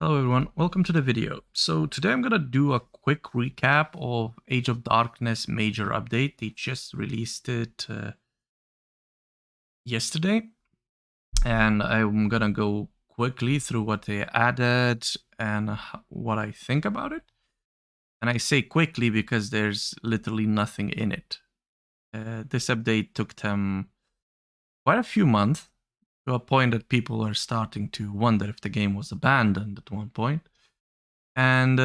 Hello everyone, welcome to the video. So today I'm gonna do a quick recap of Age of Darkness major update. They just released it yesterday, and I'm gonna go quickly through what they added and what I think about it. And I say quickly because there's literally nothing in it. This update took them quite a few months, to a point that people are starting to wonder if the game was abandoned at one point. And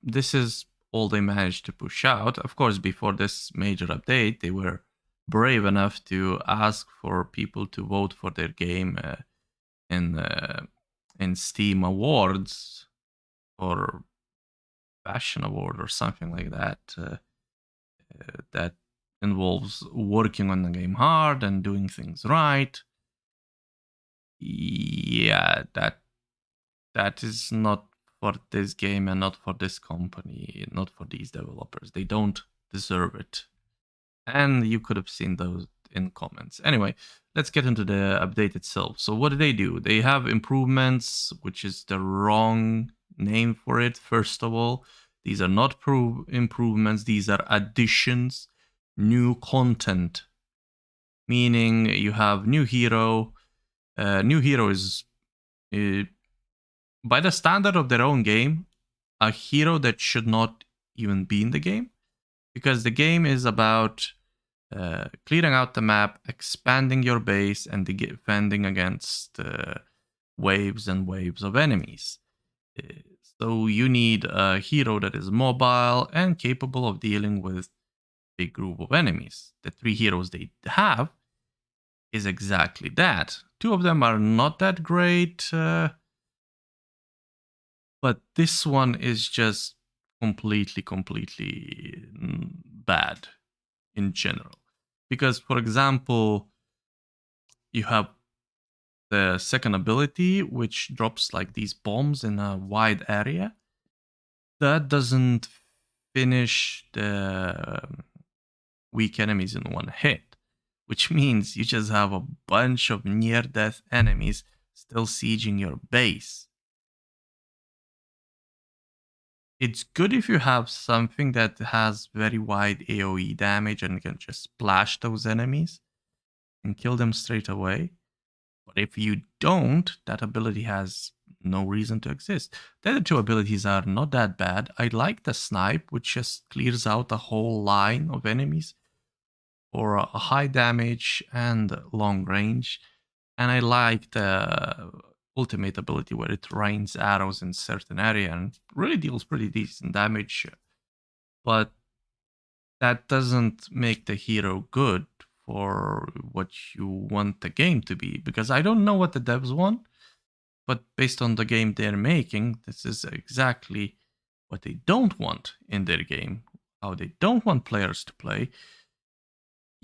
this is all they managed to push out. Of course, before this major update, they were brave enough to ask for people to vote for their game in Steam Awards or Fashion Award or something like that. That involves working on the game hard and doing things right. Yeah, that is not for this game and not for this company, not for these developers. They don't deserve it. And you could have seen those in comments. Anyway, let's get into the update itself. So what do? They have improvements, which is the wrong name for it, first of all. These are not improvements, these are additions, new content. Meaning you have new hero. New hero is by the standard of their own game, a hero that should not even be in the game, because the game is about clearing out the map, expanding your base, and defending against waves and waves of enemies. So you need a hero that is mobile and capable of dealing with a big group of enemies. The three heroes they have is exactly that. Two of them are not that great. But this one is just completely bad in general. Because, for example, you have the second ability, which drops like these bombs in a wide area. That doesn't finish the weak enemies in one hit, which means you just have a bunch of near-death enemies still sieging your base. It's good if you have something that has very wide AoE damage and can just splash those enemies and kill them straight away. But if you don't, that ability has no reason to exist. The other two abilities are not that bad. I like the snipe, which just clears out a whole line of enemies for a high damage and long range. And I like the ultimate ability where it rains arrows in certain area and really deals pretty decent damage. But that doesn't make the hero good for what you want the game to be, because I don't know what the devs want, but based on the game they're making, this is exactly what they don't want in their game, how they don't want players to play.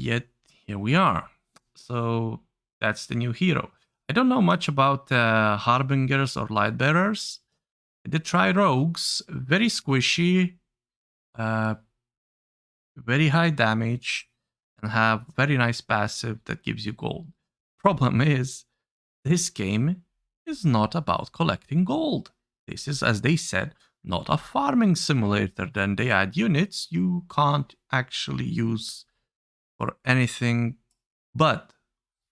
Yet here we are. So that's the new hero. I don't know much about Harbingers or Lightbearers. I did try Rogues, very squishy, uh, very high damage, and have very nice passive that gives you gold. Problem is, this game is not about collecting gold. This is, as they said, not a farming simulator. Then they add units you can't actually use for anything but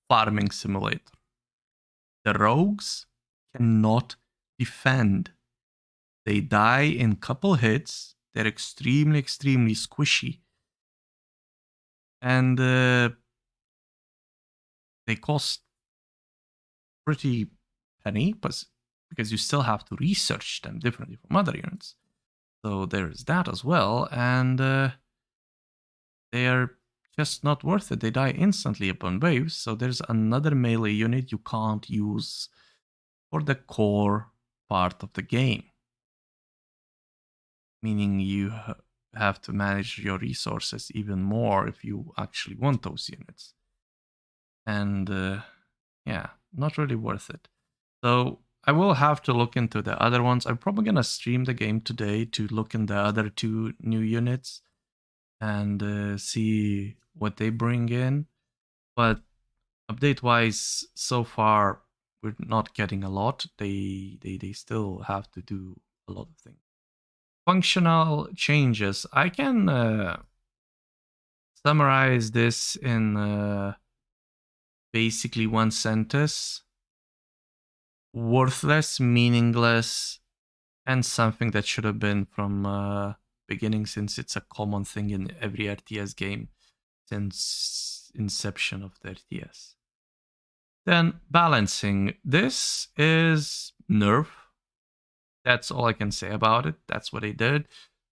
farming simulator. The rogues cannot defend. They die in couple hits. They're extremely squishy. And they cost pretty penny, because you still have to research them differently from other units. So there's that as well. And they are just not worth it. They die instantly upon waves. So there's another melee unit you can't use for the core part of the game. Meaning you have to manage your resources even more if you actually want those units. And yeah, not really worth it. So I will have to look into the other ones. I'm probably going to stream the game today to look in the other two new units and see what they bring in. But update-wise, so far, we're not getting a lot. They still have to do a lot of things. Functional changes. I can summarize this in basically one sentence. Worthless, meaningless, and something that should have been from beginning, since it's a common thing in every RTS game since inception of the RTS. Then balancing. This is nerf. That's all I can say about it. That's what they did.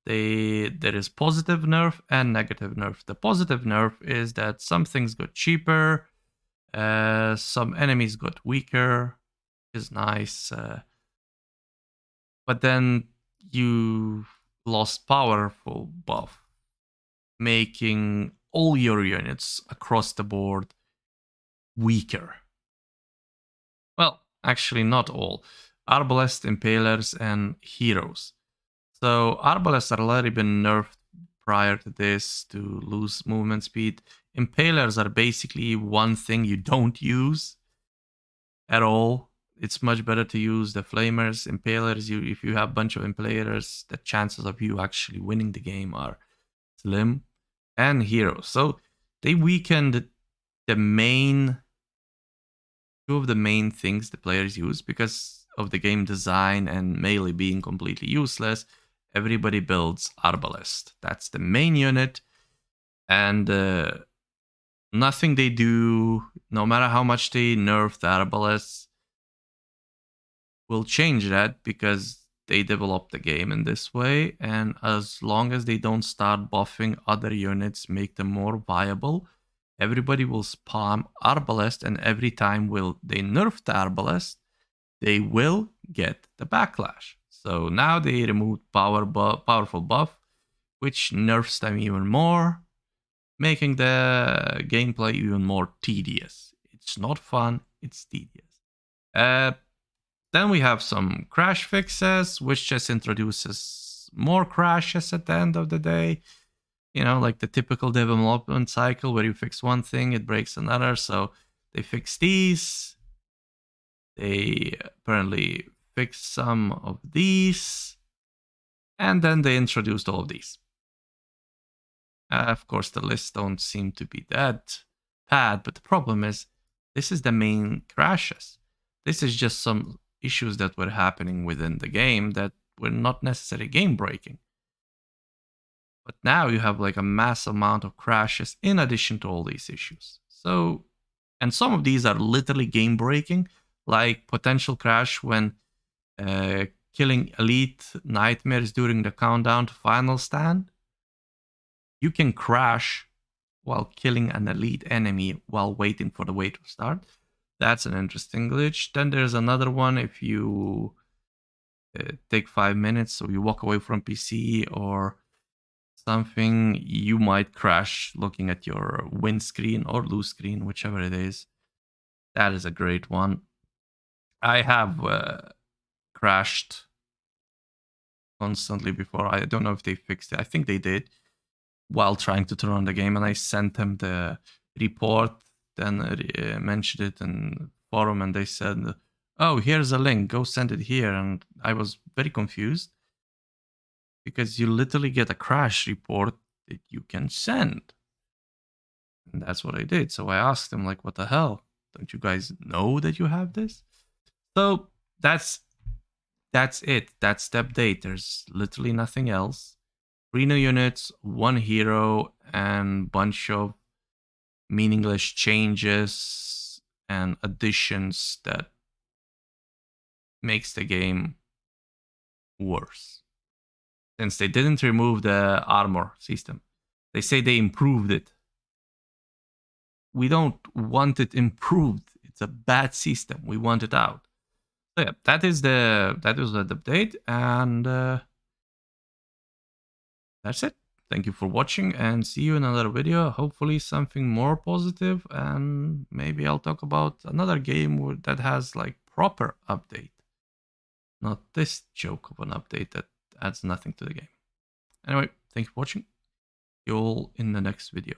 There is positive nerf and negative nerf. The positive nerf is that some things got cheaper, some enemies got weaker, is nice. But then you lost powerful buff, making all your units across the board weaker. Well, actually not all. Arbalest, Impalers, and Heroes. So Arbalests are already been nerfed prior to this to lose movement speed. Impalers are basically one thing you don't use at all. It's much better to use the Flamers. Impalers, if you have a bunch of Impalers, the chances of you actually winning the game are slim. And Heroes. So they weakened the main, two of the main things the players use because of the game design and melee being completely useless. Everybody builds Arbalest. That's the main unit, and nothing they do, no matter how much they nerf the Arbalest, will change that because they develop the game in this way. And as long as they don't start buffing other units, make them more viable, everybody will spam Arbalest, and every time they nerf the Arbalest, they will get the backlash. So now they removed powerful buff, which nerfs them even more, making the gameplay even more tedious. It's not fun, it's tedious. Then we have some crash fixes, which just introduces more crashes at the end of the day. You know, like the typical development cycle where you fix one thing, it breaks another. So they fix these. They apparently fixed some of these. And then they introduced all of these. Of course, the lists don't seem to be that bad, but the problem is this is the main crashes. This is just some issues that were happening within the game that were not necessarily game breaking. But now you have like a mass amount of crashes in addition to all these issues. So, and some of these are literally game breaking, like potential crash when killing elite nightmares during the countdown to final stand. You can crash while killing an elite enemy while waiting for the wait to start. That's an interesting glitch. Then there's another one if you take 5 minutes, so you walk away from PC or something, you might crash looking at your win screen or lose screen, whichever it is. That is a great one. I have crashed constantly before. I don't know if they fixed it. I think they did while trying to turn on the game, and I sent them the report, then mentioned it in forum, and they said, oh, here's a link, go send it here. And I was very confused because you literally get a crash report that you can send. And that's what I did. So I asked them, like, what the hell? Don't you guys know that you have this? So that's it. That's the update. There's literally nothing else. 3 new units, 1 hero, and bunch of meaningless changes and additions that makes the game worse. Since they didn't remove the armor system, they say they improved it. We don't want it improved. It's a bad system. We want it out. So yeah, that is the update, and that's it. Thank you for watching, and see you in another video. Hopefully something more positive, and maybe I'll talk about another game that has like proper update. Not this joke of an update that adds nothing to the game. Anyway, thank you for watching. See you all in the next video.